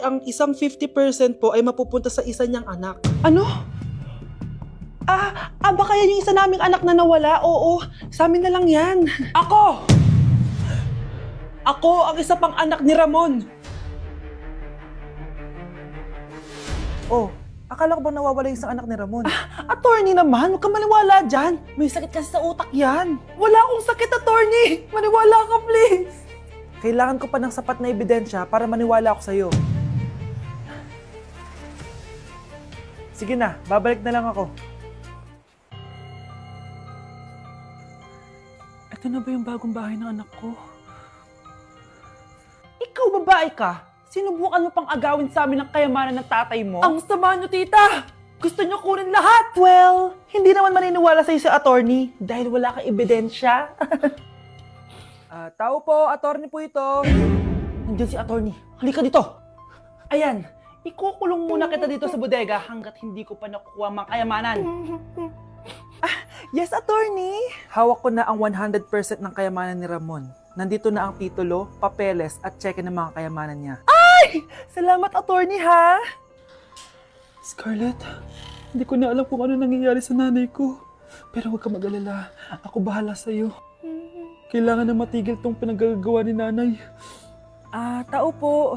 Ang isang 50% po ay mapupunta sa isa niyang anak. Ano? Baka yan yung isa naming anak na nawala? Oo, sa amin na lang yan. Ako! Ako ang isa pang anak ni Ramon. Oh, akala ko ba nawawala yung isang anak ni Ramon? Attorney naman, huwag ka maniwala dyan. May sakit kasi sa utak yan. Wala akong sakit, attorney. Maniwala ka, please. Kailangan ko pa ng sapat na ebidensya para maniwala ako sa'yo. Sige na, babalik na lang ako. Ito na ba yung bagong bahay ng anak ko? Ikaw, babae ka? Sinubukan mo pang agawin sa amin ng kayamanan ng tatay mo? Ang sama nyo, tita! Gusto nyo kunin lahat! Well, hindi naman maniniwala sa'yo si attorney dahil wala kang ebidensya. Tao po, attorney po ito. Nandiyan si attorney. Halika dito! Ayan, ikukulong muna kita dito sa bodega hanggat hindi ko pa nakukuha mga kayamanan. Yes, attorney! Hawak ko na ang 100% ng kayamanan ni Ramon. Nandito na ang titulo, papeles at cheque ng mga kayamanan niya. Salamat, attorney, ha? Scarlett, hindi ko na alam kung ano nangyayari sa nanay ko. Pero huwag ka mag-alala. Ako bahala sa'yo. Kailangan na matigil tong pinagagawa ni nanay. Tao po.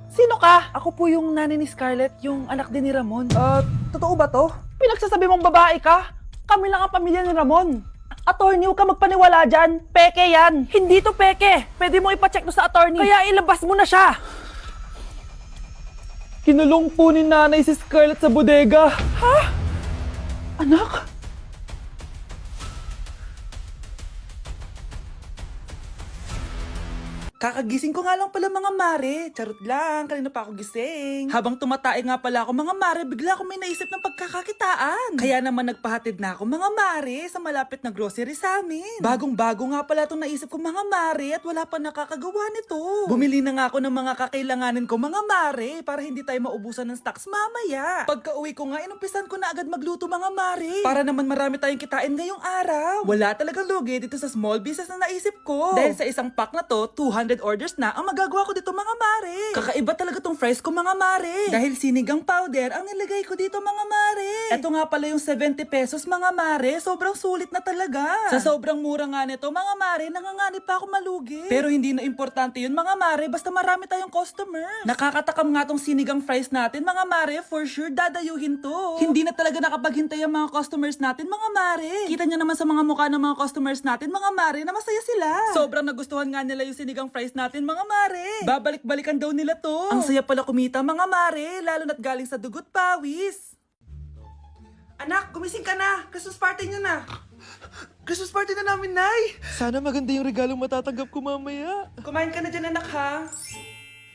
Sino ka? Ako po yung nanay ni Scarlett, yung anak din ni Ramon. Totoo ba to? Pinagsasabi mong babae ka? Kami lang ang pamilya ni Ramon. Attorney, huwag ka magpaniwala dyan. Peke yan. Hindi to peke. Pwede mo ipacheck to sa attorney. Kaya ilabas mo na siya. Kinulong po ni nanay si Scarlett sa bodega. Ha? Anak? Kakagising ko nga lang pala mga mare. Charot lang, kanina pa ako gising. Habang tumatae nga pala ako mga mare, bigla ako may naisip ng pagkakakitaan. Kaya naman nagpahatid na ako mga mare sa malapit na grocery sa amin. Bagong-bago nga pala itong naisip ko mga mare at wala pa nakakagawa nito. Bumili na nga ako ng mga kakailanganin ko mga mare para hindi tayo maubusan ng stocks mamaya. Pagka uwi ko nga, inumpisan ko na agad magluto mga mare. Para naman marami tayong kitain ngayong araw. Wala talagang lugi dito sa small business na naisip ko. Dahil sa isang pack na to, 200 orders na ang magagawa ko dito mga mare. Kakaiba talaga tong fries ko mga mare. Dahil sinigang powder ang nilagay ko dito mga mare. Ito nga pala yung 70 pesos mga mare. Sobrang sulit na talaga. Sa sobrang mura nga nito mga mare, nanganganib pa ako malugi. Pero hindi na importante yun mga mare, basta marami tayong customers. Nakakatakam nga tong sinigang fries natin mga mare, for sure dadayuhin to. Hindi na talaga nakapaghintay ang mga customers natin mga mare. Kita niya naman sa mga mukha ng mga customers natin mga mare na masaya sila. Sobrang nagustuhan nga nila yung sinigang fries natin mga mare. Babalik-balikan daw nila to. Ang saya pala kumita mga mare, lalo na't galing sa dugot pawis. Anak, gumising ka na. Christmas party niyo na. Christmas party na namin, Nay. Sana maganda yung regalong matatanggap ko mamaya. Kumain ka na dyan, anak, ha?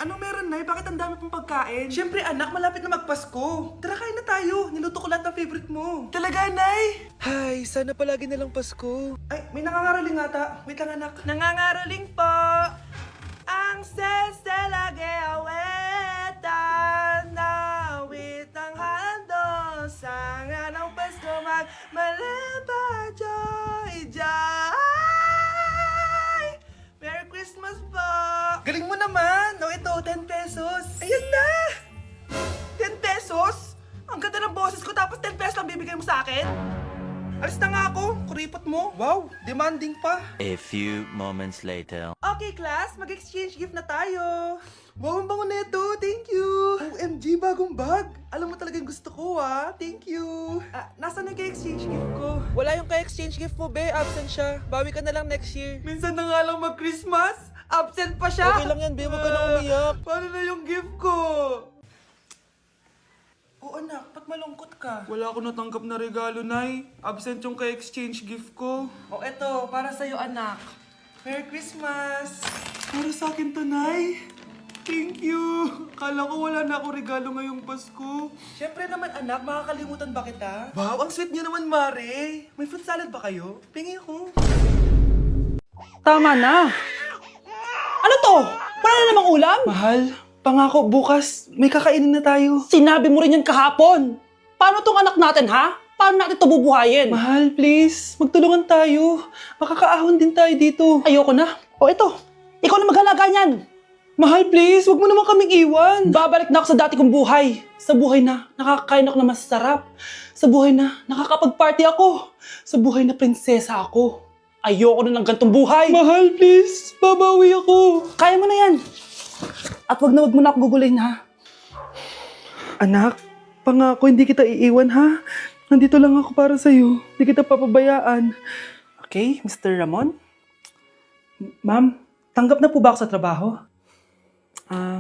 Anong meron, Nay? Bakit ang dami pong pagkain? Siyempre, anak, malapit na magpasko. Tara, kain na tayo. Niluto ko lahat ng favorite mo. Talaga, Nay? Ay, sana palagi na lang Pasko. Ay, may nangangaraling ata. Wait lang, anak. Nangangaraling po. Ang seselage awetan na awit ang handog sa nga ng Pasko magmalaba joy joy. Merry Christmas po! Galing mo naman! No, ito, 10 pesos. Ayan na! 10 pesos? Ang ganda ng boses ko tapos 10 pesos lang bibigay mo sa akin? Alis na nga ako, kuripot mo. Wow, demanding pa. A few moments later. Okay, class, mag-exchange gift na tayo. Wow, ang bango neto. Thank you. OMG, bagong bag. Alam mo talaga yung gusto ko, ah. Thank you. Nasaan yung exchange gift ko? Wala yung ka-exchange gift mo, be. Absent siya. Bawi ka na lang next year. Minsan na nga lang mag-Christmas. Absent pa siya. Okay lang yan, be. Huwag ka na umiyak. Paano na yung gift ko? Oh, anak, ba't malungkot ka? Wala ako natanggap na regalo, Nay. Absent yung ka-exchange gift ko. Oh, eto, para sa'yo, anak. Merry Christmas! Para sa akin to, Nay. Thank you! Kala ko wala na ako regalo ngayong Pasko. Siyempre naman, anak, makakalimutan ba kita? Wow, ang sweet niyo naman, Mare. May fruit salad ba kayo? Pingi ko. Tama na. Ano to? Wala na namang ulam? Mahal, pangako, bukas may kakainin na tayo. Sinabi mo rin yan kahapon. Paano tong anak natin, ha? Paano natin ito bubuhayin? Mahal, please, magtulungan tayo. Makakaahon din tayo dito. Ayoko na. O ito, ikaw na maghalaga niyan. Mahal, please, wag mo naman kaming iwan. Babalik na ako sa dati kong buhay. Sa buhay na nakakain ako na masarap. Sa buhay na nakakapag-party ako. Sa buhay na prinsesa ako. Ayoko na ng gantong buhay. Mahal, please. Babawi ako. Kaya mo na yan. At wag na ako gugulin, ha? Anak, pangako hindi kita iiwan ha. Nandito lang ako para sa'yo. Hindi kita papabayaan. Okay, Mr. Ramon? Ma'am, tanggap na po ba ako sa trabaho?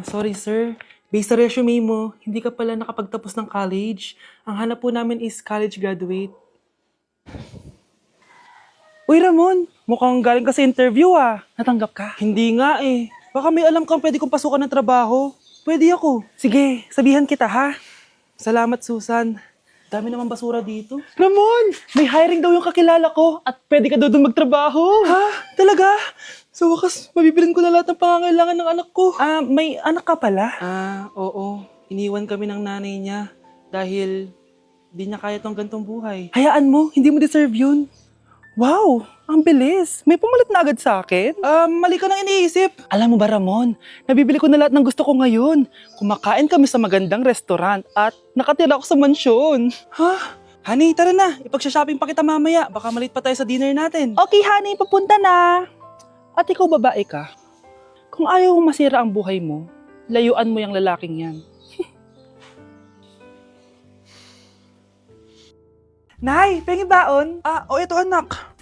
Sorry sir. Based sa resume mo, hindi ka pala nakapagtapos ng college. Ang hanap po namin is college graduate. Uy Ramon, mukhang galing ka sa interview ah. Natanggap ka? Hindi nga eh. Baka may alam kang pwede kong pasukan ng trabaho. Pwede ako. Sige, sabihan kita ha. Salamat Susan. Dami naman basura dito. Ramon! May hiring daw yung kakilala ko at pwede ka daw doon magtrabaho. Ha? Talaga? Sa wakas, mabibilin ko na lahat ng pangangailangan ng anak ko. May anak ka pala? Oo. Iniwan kami ng nanay niya dahil di niya kaya tong gantong buhay. Hayaan mo, hindi mo deserve yun. Wow, ang bilis. May pumalit na agad sa akin. Mali ka nang iniisip. Alam mo ba Ramon, nabibili ko na lahat ng gusto ko ngayon. Kumakain kami sa magandang restaurant at nakatira ako sa mansyon. Ha? Honey, tara na. Ipag-shopping pa kita mamaya. Baka malit pa tayo sa dinner natin. Okay honey, papunta na. At ikaw babae ka. Kung ayaw mong masira ang buhay mo, layuan mo yung lalaking yan. Nay, pengi baon? Ito anak.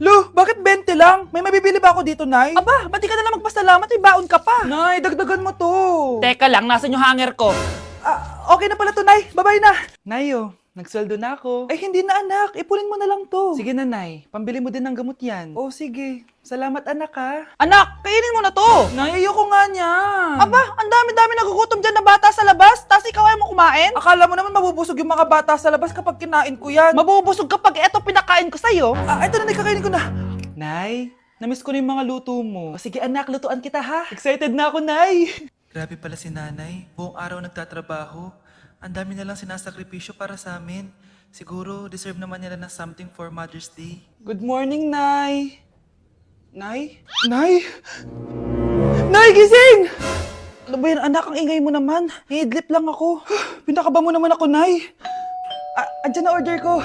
Lo, bakit 20 lang? May mabibili ba ako dito, Nay? Aba, ba't di ka na lang magpasalamat? May baon ka pa. Nay, dagdagan mo to. Teka lang, nasan yung hanger ko? Okay na pala to, Nay. Bye-bye na. Nayo, nagsweldo na ako. Ay, hindi na anak. Ipunin mo na lang to. Sige na, Nay. Pambili mo din ng gamot yan. Oh, sige. Salamat, anak, ha. Anak, kainin mo na to. Nay, ayoko nga niyan. Aba, ang dami-dami nagugutom dyan na bata sa labas, tas ikaw ayaw mo kumain? Akala mo naman mabubusog yung mga bata sa labas kapag kinain ko yan. Mabubusog kapag eto pinakain ko sa'yo. Ito na, Nay, kakainin ko na. Nay, namiss ko na yung mga luto mo. O, sige, anak, lutuan kita, ha. Excited na ako, Nay. Grabe pala si nanay. Buong araw nagtatrabaho. Ang dami na lang sinasakripisyo para sa amin. Siguro, deserve naman nila ng something for Mother's Day. Good morning, Nay. Nay? Nay? Nay, gising! Ano ba yan, anak? Ang ingay mo naman. Iidlip lang ako. Pinakaba mo naman ako, Nay. Andyan na order ko.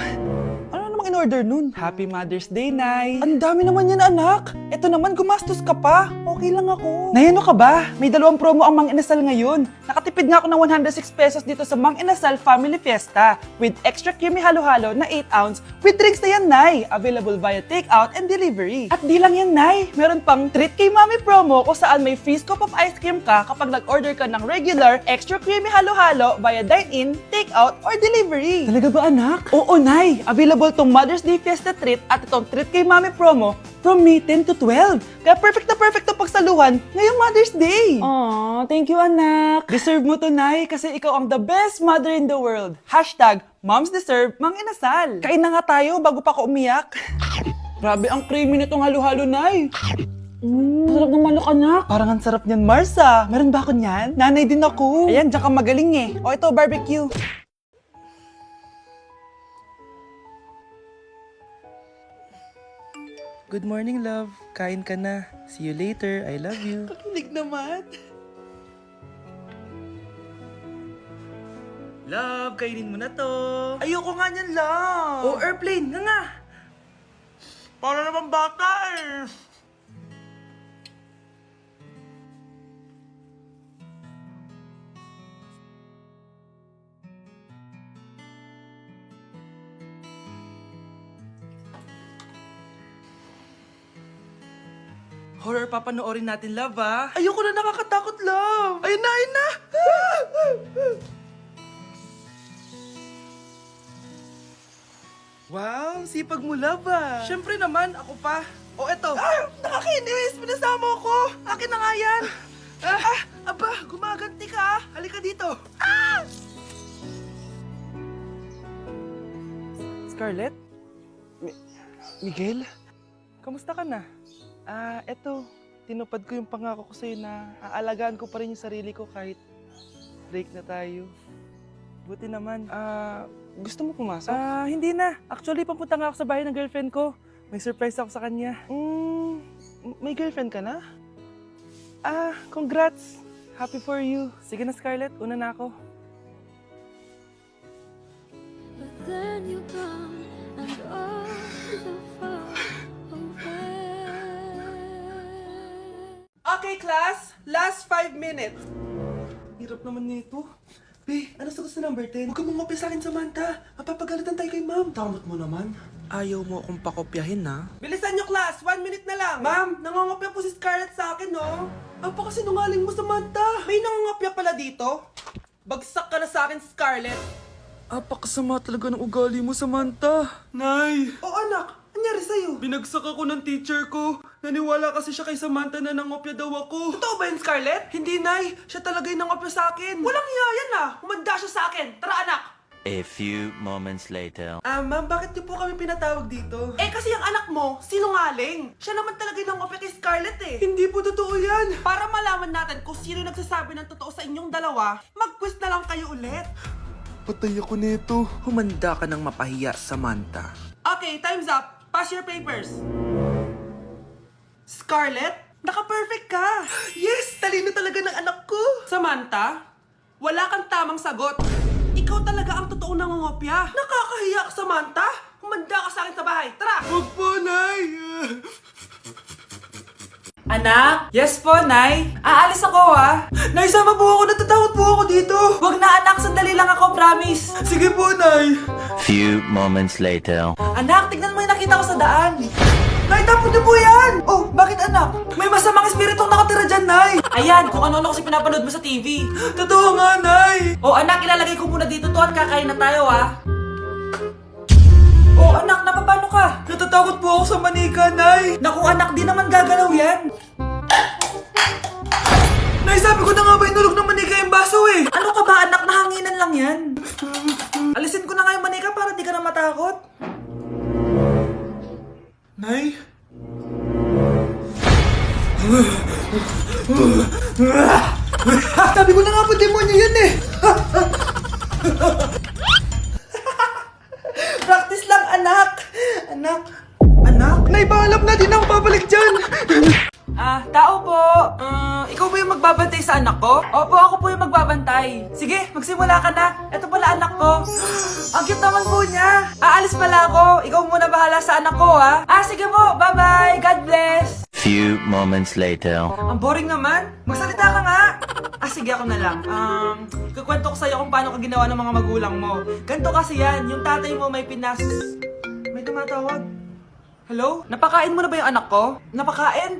Ano namang in-order nun? Happy Mother's Day, Nay. Ang dami naman yan, anak. Ito naman, gumastos ka pa. Okay lang ako. Nay, ano ka ba? May 2 promo ang Mang Inasal ngayon. Nakatipid nga ako ng 106 pesos dito sa Mang Inasal Family Fiesta with extra creamy halo-halo na 8 ounce with drinks na yan, Nay. Available via takeout and delivery. At di lang yan, Nay. Meron pang Treat Kay Mami promo kung saan may free scoop of ice cream ka kapag nag-order ka ng regular extra creamy halo-halo via dine-in, takeout, or delivery. Talaga ba anak? Oo, Nay. Available tong Mother's Day Fiesta Treat at itong Treat Kay Mami promo from May 10 to 12. Kaya perfect na pagsaluhan ngayong Mother's Day. Aw, thank you anak. Deserve mo to, Nay, kasi ikaw ang the best mother in the world. #Moms deserve Mang Inasal. Kain na nga tayo bago pa ako umiyak. Grabe ang creamy nitong halo-halo, Nay. Masarap ng manok anak. Parang ang sarap niyan, Marsa. Meron ba ako niyan? Nanay din ako. Ayan, diyan ka magaling eh. O ito, barbecue. Good morning, love. Kain ka na. See you later. I love you. Kilig naman. Love, kainin mo na to. Ayoko nga niyan lang. Oh, airplane. Nga. Para naman bata eh. Horror papanoorin natin, love, ah. Ayoko na, nakakatakot, love. Ayun na, ayun na. Wow, sipag mo, love, ah. Siyempre naman, ako pa. O eto. Nakakainis! Pinasama ko! Akin na nga yan! Aba, gumaganti ka! Halika dito! Scarlett? Miguel? Kamusta ka na? Eto, tinupad ko yung pangako ko sa'yo na aalagaan ko pa rin yung sarili ko kahit break na tayo. Buti naman. Gusto mo pumasok? Hindi na. Actually, papunta nga ako sa bahay ng girlfriend ko. May surprise ako sa kanya. May girlfriend ka na? Congrats. Happy for you. Sige na, Scarlett. Una na ako. But then you're gone and all so far away. Okay, class. Last 5 minutes. Hirap naman nito. Be, ano sagot sa number 10? Huwag ka mong sa akin, Samantha. Mapapagalitan tayo kay ma'am. Tamot mo naman. Ayaw mo akong pakopyahin, ha? Bilisan nyo, class. 1 minute na lang. Ma'am, nangangopya po si Scarlett sa akin, no? Apakasinungaling mo, Samantha. May nangangopya pala dito. Bagsak ka na sa akin, Scarlett. Apakasama talaga ng ugali mo, Samantha. Nay! O anak, anyari sa'yo? Binagsak ako ng teacher ko. Naniwala kasi siya kay Samantha na nangopya daw ako. Totoo ba yun, Scarlett? Hindi, Nay. Siya talaga yung nangopya sa akin. Walang hiya yan, ah. Humanda siya sa akin. Tara, anak. A few moments later. Ma'am, bakit niyo po kami pinatawag dito? Eh, kasi yung anak mo, sinungaling. Siya naman talaga yung nangopya kay Scarlett, eh. Hindi po totoo yan. Para malaman natin kung sino nagsasabi ng totoo sa inyong dalawa, mag-quiz na lang kayo ulit. Patay ako nito. Humanda ka ng mapahiya, Samantha. Okay, time's up. Pass your papers. Scarlett, naka-perfect ka. Yes, talino talaga ng anak ko. Samantha, wala kang tamang sagot. Ikaw talaga ang totoong nangungopya. Nakakahiya ka, Samantha. Humanda ka sa akin sa bahay. Tara! Huwag po, Nay. Anak? Yes po, Nay. Aalis ako, ha? Nay, sama po ako. Natatakot po ako dito. Wag na, anak. Sandali lang ako, promise. Sige po, Nay. Few moments later. Anak, tignan mo yung nakita ko sa daan. Nay, tapon niyo po yan! Oh, bakit anak? May masamang espiritong nakatira dyan, Nay! Ayan, kung ano-ano kasi pinapanood mo sa TV. Totoo nga, Nay. Oh, anak, ilalagay ko muna dito to at kakain na tayo, ha? Oh, anak, napapano ka? Natatakot po ako sa manika, Nay. Naku, anak, di naman gagalaw yan. Nay, sabi ko na nga ba inulog ng manika yung baso eh. Ano ka ba, anak? Nahanginan lang yan. Alisin ko na nga yung manika para di ka na matakot. Nay? Sabi ko na nga po, demonyo yun eh. Practice lang, anak. Anak. Nay, paalam na, di na ako babalik dyan. Tao po. Ikaw ba yung magbabantay sa anak ko? Opo, ako po yung magbabantay. Sige, magsimula ka na. Ito pala anak ko. Ang cute naman po niya. Aalis pala ako. Ikaw muna bahala sa anak ko, ha? Sige po. Bye-bye. God bless. Few moments later. Ang boring naman. Magsalita ka nga. Sige, ako na lang. Kukwento ko sa'yo kung paano ka ginawa ng mga magulang mo. Ganto kasi yan. Yung tatay mo may May tumatawag. Hello? Napakain mo na ba yung anak ko? Napakain?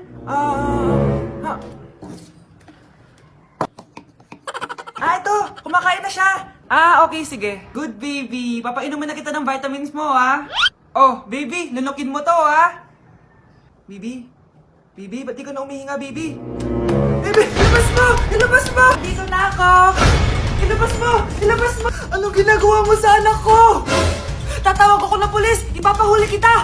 Ito! Kumakain na siya! Okay, sige. Good, baby. Papainumin na kita ng vitamins mo, ha? Oh, baby, lunukin mo to, ha? Baby? Baby, ba't di ka na umihinga, baby? Baby, ilabas mo! Ilabas mo! Dito na ako! Ilabas mo! Ilabas mo! Anong ginagawa mo sa anak ko? Tatawag ako ng pulis! Ipapahuli kita!